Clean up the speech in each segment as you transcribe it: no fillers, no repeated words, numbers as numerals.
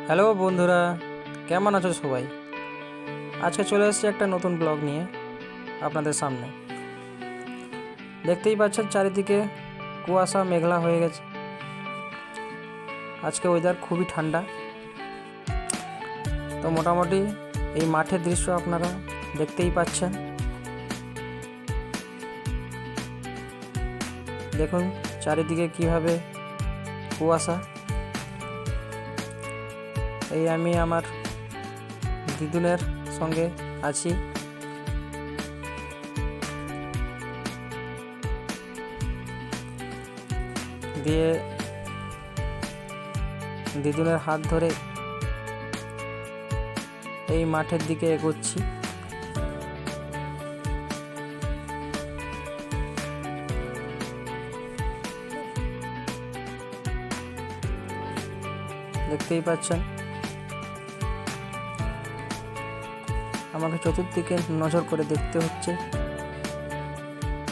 Hello বন্ধুরা, কেমন আছো সবাই? আজকে চলে এসেছি একটা নতুন ব্লগ নিয়ে আপনাদের সামনে। দেখতেই পাচ্ছেন চারিদিকে কুয়াশা মেঘলা হয়ে গেছে। আজকে ওয়েদার খুবই ঠান্ডা। তো মোটামুটি এই মাঠের দৃশ্য আপনারা দেখতেই পাচ্ছেন। দেখুন চারিদিকে কিভাবে কুয়াশা। এই আমি আমার দিদুনের সঙ্গে আছি। দিয়ে দিদুনের হাত ধরে এই মাঠের দিকে এগোচ্ছি। দেখতেই পাচ্ছেন আমাকে চতুর্দিকে নজর করে দেখতে হচ্ছে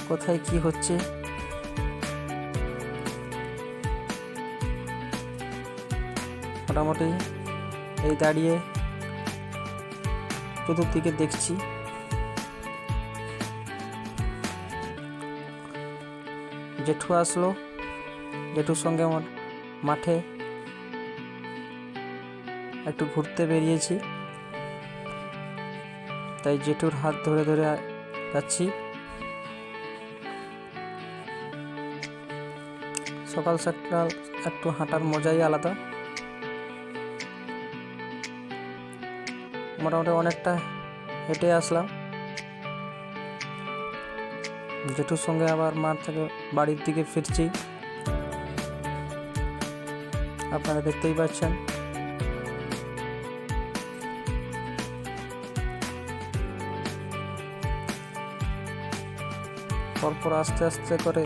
কোথায় কি হচ্ছে। মোটামুটি এই দাঁড়িয়ে চতুর্দিকে দেখছি। জেঠু আসলো, জেঠুর সঙ্গে আমার মাঠে একটু ঘুরতে বেরিয়েছি, তাই জেঠুর হাত ধরে ধরে যাচ্ছি। সকাল সকাল একটু হাঁটার মজাই আলাদা। মোটামুটি অনেকটা হেঁটে আসলাম। জেঠুর সঙ্গে আবার মাঠ থেকে বাড়ির দিকে ফিরছি। আপনারা দেখতেই পাচ্ছেন। পরপর আস্তে আস্তে করে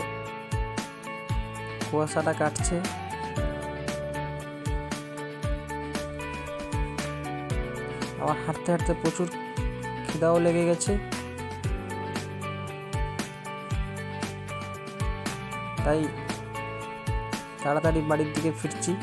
কুয়াশাটা কাটছে। আবার হাঁটতে হাঁটতে প্রচুর খিদাও লেগে গেছে, তাই তাড়াতাড়ি বাড়ির দিকে ফিরছি।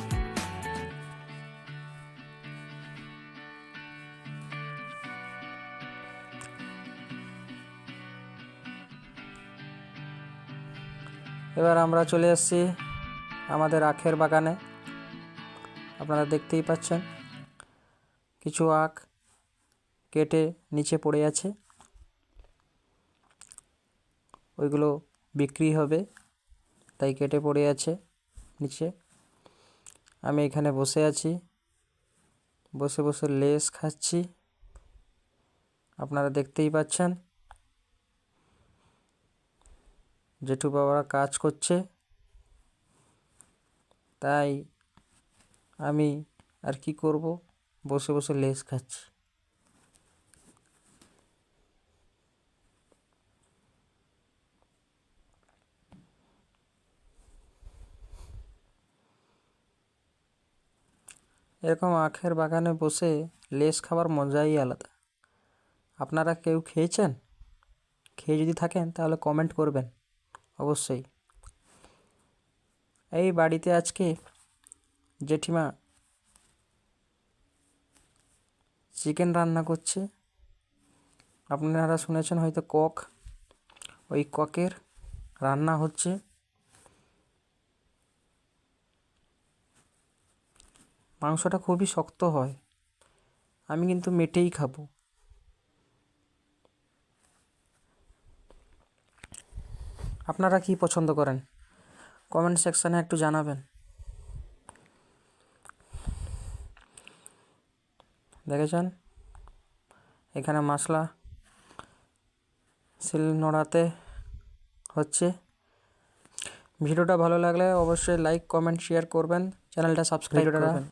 এবার আমরা চলে এসেছি আমাদের আখের বাগানে। আপনারা দেখতেই পাচ্ছেন কিছু আখ কেটে নিচে পড়ে আছে, ওইগুলো বিক্রি হবে তাই কেটে পড়ে আছে নিচে। আমি এখানে বসে আছি, বসে বসে লেস খাচ্ছি। আপনারা দেখতেই পাচ্ছেন জেঠু বাবারা কাজ করছে, তাই আমি আর কি করব, বসে বসে লেস খাচ্ছি। এরকম আখের বাগানে বসে লেস খাবার মজাই আলাদা। আপনারা কেউ খেয়েছেন? খেয়ে যদি থাকেন তাহলে কমেন্ট করবেন অবশ্যই। এই বাড়িতে আজকে জেঠিমা চিকেন রান্না করছে। আপনারা শুনেছেন হয়তো কক, ওই ককের রান্না হচ্ছে। মাংসটা খুবই শক্ত হয়, আমি কিন্তু মেটেই খাবো। আপনারা কি পছন্দ করেন কমেন্ট সেকশানে একটু জানাবেন। দেখেছেন এখানে মশলা শিল নোড়াতে হচ্ছে। ভিডিওটা ভালো লাগলে অবশ্যই লাইক কমেন্ট শেয়ার করবেন, চ্যানেলটা সাবস্ক্রাইব করবেন।